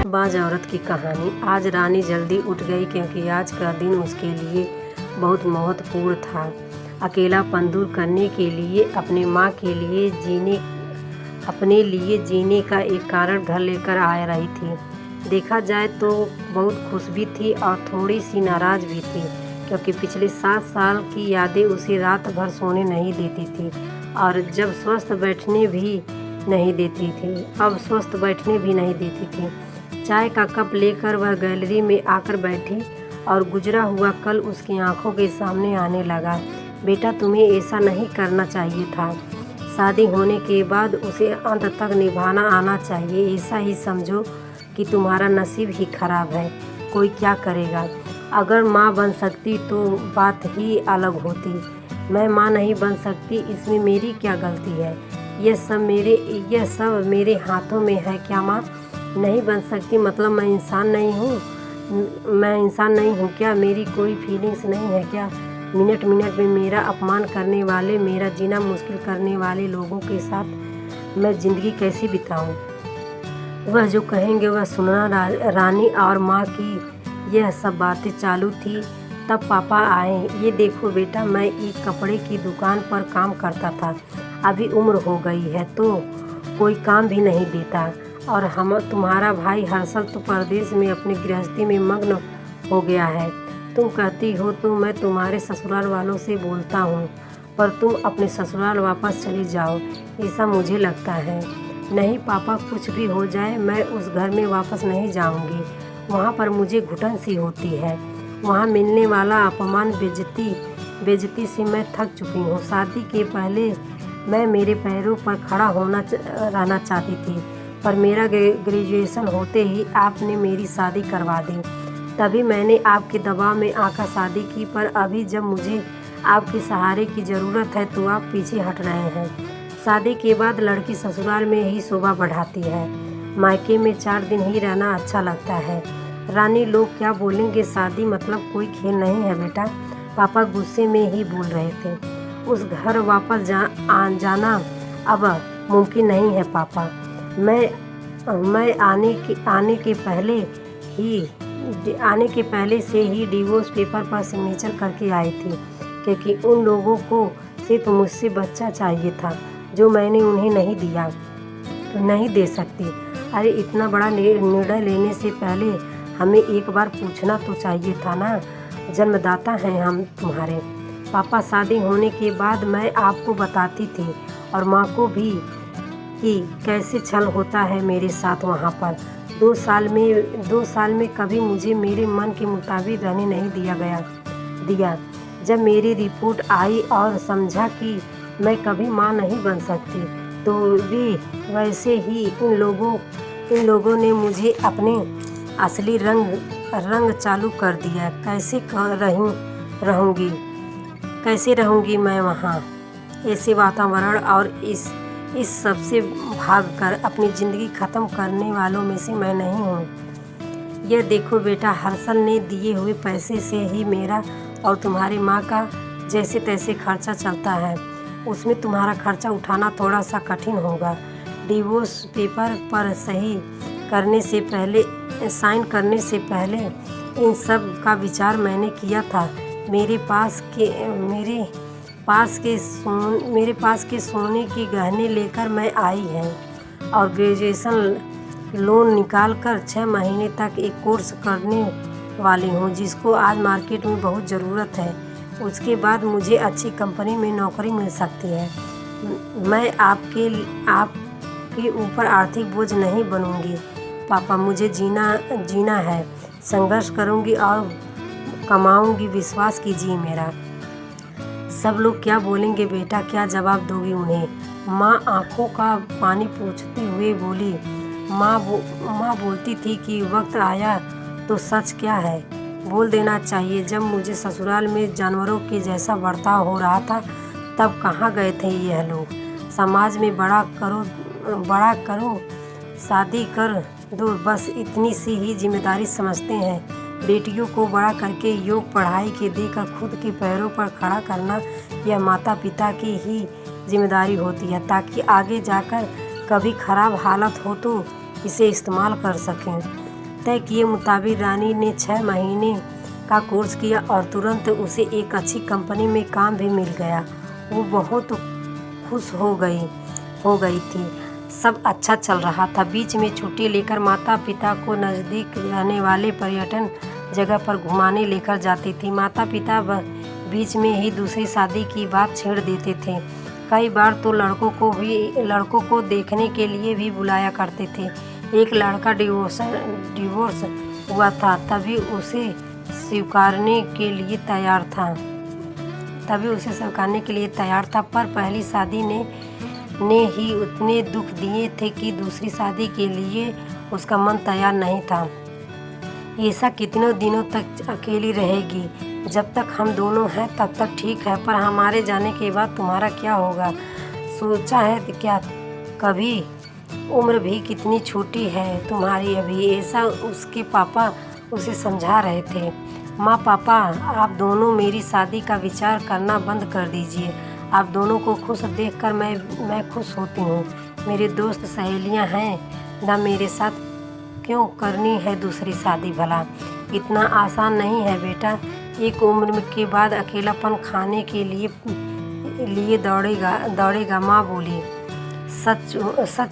बाज औरत की कहानी। आज रानी जल्दी उठ गई क्योंकि आज का दिन उसके लिए बहुत महत्वपूर्ण था। अकेलापन दूर करने के लिए अपने माँ के लिए अपने लिए जीने का एक कारण घर लेकर आ रही थी। देखा जाए तो बहुत खुश भी थी और थोड़ी सी नाराज़ भी थी क्योंकि पिछले 7 साल की यादें उसे रात भर सोने नहीं देती थी और जब स्वस्थ बैठने भी नहीं देती थी अब स्वस्थ बैठने भी नहीं देती थी। चाय का कप लेकर वह गैलरी में आकर बैठी और गुजरा हुआ कल उसकी आंखों के सामने आने लगा। बेटा, तुम्हें ऐसा नहीं करना चाहिए था। शादी होने के बाद उसे अंत तक निभाना आना चाहिए। ऐसा ही समझो कि तुम्हारा नसीब ही खराब है। कोई क्या करेगा। अगर माँ बन सकती तो बात ही अलग होती। मैं माँ नहीं बन सकती, इसमें मेरी क्या गलती है। यह सब मेरे हाथों में है क्या माँ? नहीं बन सकती मतलब मैं इंसान नहीं हूँ क्या? मेरी कोई फीलिंग्स नहीं है क्या? मिनट मिनट में मेरा अपमान करने वाले, मेरा जीना मुश्किल करने वाले लोगों के साथ मैं ज़िंदगी कैसे बिताऊँ? वह जो कहेंगे वह सुनना। रानी और माँ की यह सब बातें चालू थी तब पापा आए। ये देखो बेटा, मैं एक कपड़े की दुकान पर काम करता था। अभी उम्र हो गई है तो कोई काम भी नहीं देता और तुम्हारा भाई हर्षल तो परदेश में अपनी गृहस्थी में मग्न हो गया है। तुम कहती हो तो मैं तुम्हारे ससुराल वालों से बोलता हूँ, पर तुम अपने ससुराल वापस चली जाओ, ऐसा मुझे लगता है। नहीं पापा, कुछ भी हो जाए मैं उस घर में वापस नहीं जाऊँगी। वहाँ पर मुझे घुटन सी होती है। वहाँ मिलने वाला अपमान, बेइज्जती से मैं थक चुकी हूँ। शादी के पहले मैं मेरे पैरों पर खड़ा रहना चाहती थी, पर मेरा ग्रेजुएशन होते ही आपने मेरी शादी करवा दी। तभी मैंने आपके दबाव में आकर शादी की, पर अभी जब मुझे आपके सहारे की ज़रूरत है तो आप पीछे हट रहे हैं। शादी के बाद लड़की ससुराल में ही शोभा बढ़ाती है। मायके में 4 दिन ही रहना अच्छा लगता है। रानी, लोग क्या बोलेंगे? शादी मतलब कोई खेल नहीं है बेटा। पापा गुस्से में ही बोल रहे थे। उस घर वापस जाना अब मुमकिन नहीं है पापा। मैं आने के पहले से ही डिवोर्स पेपर पर सिग्नेचर करके आई थी क्योंकि उन लोगों को सिर्फ मुझसे बच्चा चाहिए था जो मैंने उन्हें नहीं दे सकती। अरे, इतना बड़ा निर्णय लेने से पहले हमें एक बार पूछना तो चाहिए था ना। जन्मदाता हैं हम तुम्हारे। पापा, शादी होने के बाद मैं आपको बताती थी और माँ को भी कि कैसे छल होता है मेरे साथ वहाँ पर। 2 साल में कभी मुझे मेरे मन के मुताबिक रहने नहीं दिया। जब मेरी रिपोर्ट आई और समझा कि मैं कभी माँ नहीं बन सकती तो भी वैसे ही इन लोगों ने मुझे अपने असली रंग चालू कर दिया। कैसे रहूँगी मैं वहाँ? ऐसे वातावरण और इस सब से भागकर अपनी ज़िंदगी ख़त्म करने वालों में से मैं नहीं हूँ। यह देखो बेटा, हर्षल ने दिए हुए पैसे से ही मेरा और तुम्हारी माँ का जैसे तैसे खर्चा चलता है। उसमें तुम्हारा खर्चा उठाना थोड़ा सा कठिन होगा। डिवोर्स पेपर पर साइन करने से पहले इन सब का विचार मैंने किया था। मेरे पास के सोने के गहने लेकर मैं आई है और ग्रेजुएशन लोन निकालकर 6 महीने तक एक कोर्स करने वाली हूँ जिसको आज मार्केट में बहुत ज़रूरत है। उसके बाद मुझे अच्छी कंपनी में नौकरी मिल सकती है। मैं आपके ऊपर आर्थिक बोझ नहीं बनूंगी पापा। मुझे जीना है। संघर्ष करूंगी और कमाऊंगी, विश्वास कीजिए मेरा। सब लोग क्या बोलेंगे बेटा? क्या जवाब दोगी उन्हें? माँ आंखों का पानी पोंछते हुए बोली। माँ बोलती थी कि वक्त आया तो सच क्या है बोल देना चाहिए। जब मुझे ससुराल में जानवरों के जैसा बर्ताव हो रहा था तब कहाँ गए थे यह लोग? समाज में बड़ा करो, शादी कर दो, बस इतनी सी ही जिम्मेदारी समझते हैं। बेटियों को बड़ा करके योग पढ़ाई के देकर खुद के पैरों पर खड़ा करना यह माता पिता की ही जिम्मेदारी होती है ताकि आगे जाकर कभी ख़राब हालत हो तो इसे इस्तेमाल कर सकें। तय किए मुताबिक रानी ने 6 महीने का कोर्स किया और तुरंत उसे एक अच्छी कंपनी में काम भी मिल गया। वो बहुत खुश हो गई थी। सब अच्छा चल रहा था। बीच में छुट्टी लेकर माता पिता को नज़दीक रहने वाले पर्यटन जगह पर घुमाने लेकर जाती थी। माता पिता बीच में ही दूसरी शादी की बात छेड़ देते थे। कई बार तो लड़कों को देखने के लिए भी बुलाया करते थे। एक लड़का डिवोर्स हुआ था, तभी उसे स्वीकारने के लिए तैयार था, पर पहली शादी ने ही उतने दुख दिए थे कि दूसरी शादी के लिए उसका मन तैयार नहीं था। ऐसा कितने दिनों तक अकेली रहेगी? जब तक हम दोनों हैं तब तक ठीक है, पर हमारे जाने के बाद तुम्हारा क्या होगा? सोचा है क्या कभी? उम्र भी कितनी छोटी है तुम्हारी अभी। ऐसा उसके पापा उसे समझा रहे थे। माँ, पापा, आप दोनों मेरी शादी का विचार करना बंद कर दीजिए। आप दोनों को खुश देखकर मैं खुश होती हूँ। मेरे दोस्त सहेलियाँ हैं ना, मेरे साथ क्यों करनी है दूसरी शादी? भला इतना आसान नहीं है बेटा। एक उम्र के बाद अकेलापन खाने के लिए दौड़ेगा। माँ बोली। सच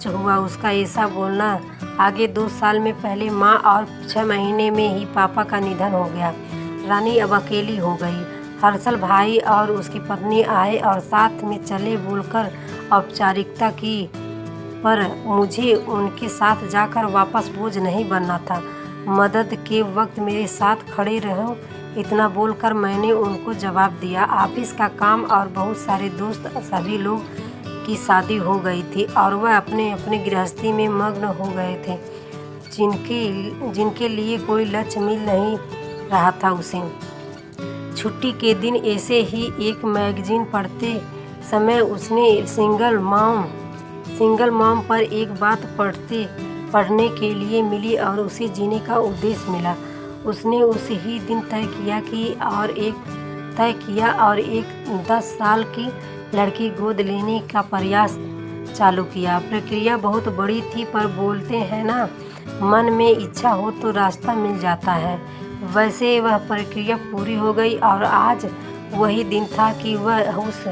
हुआ उसका ऐसा बोलना। आगे 2 साल में पहले माँ और 6 महीने में ही पापा का निधन हो गया। रानी अब अकेली हो गई। हर्षल भाई और उसकी पत्नी आए और साथ में चले बोलकर औपचारिकता की, पर मुझे उनके साथ जाकर वापस बोझ नहीं बनना था। मदद के वक्त मेरे साथ खड़े रहो, इतना बोलकर मैंने उनको जवाब दिया। ऑफिस का काम और बहुत सारे दोस्त, सभी लोग की शादी हो गई थी और वह अपने अपने गृहस्थी में मग्न हो गए थे, जिनके लिए कोई लक्ष्य मिल नहीं रहा था उसे। छुट्टी के दिन ऐसे ही एक मैगजीन पढ़ते समय उसने सिंगल मॉम पर एक बात पढ़ने के लिए मिली और उसे जीने का उद्देश्य मिला। उसने उस ही दिन तय किया और एक 10 साल की लड़की गोद लेने का प्रयास चालू किया। प्रक्रिया बहुत बड़ी थी, पर बोलते हैं ना, मन में इच्छा हो तो रास्ता मिल जाता है। वैसे वह प्रक्रिया पूरी हो गई और आज वही दिन था कि वह उस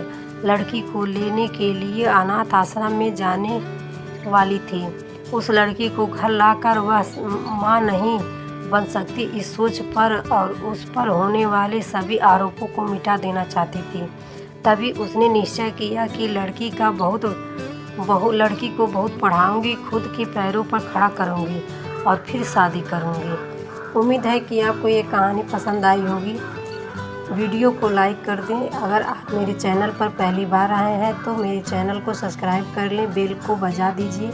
लड़की को लेने के लिए अनाथ आश्रम में जाने वाली थी। उस लड़की को घर लाकर वह माँ नहीं बन सकती, इस सोच पर और उस पर होने वाले सभी आरोपों को मिटा देना चाहती थी। तभी उसने निश्चय किया कि लड़की को बहुत पढ़ाऊंगी, खुद के पैरों पर खड़ा करूंगी और फिर शादी करूंगी। उम्मीद है कि आपको ये कहानी पसंद आई होगी। वीडियो को लाइक कर दें। अगर आप मेरे चैनल पर पहली बार आए हैं तो मेरे चैनल को सब्सक्राइब कर लें, बेल को बजा दीजिए।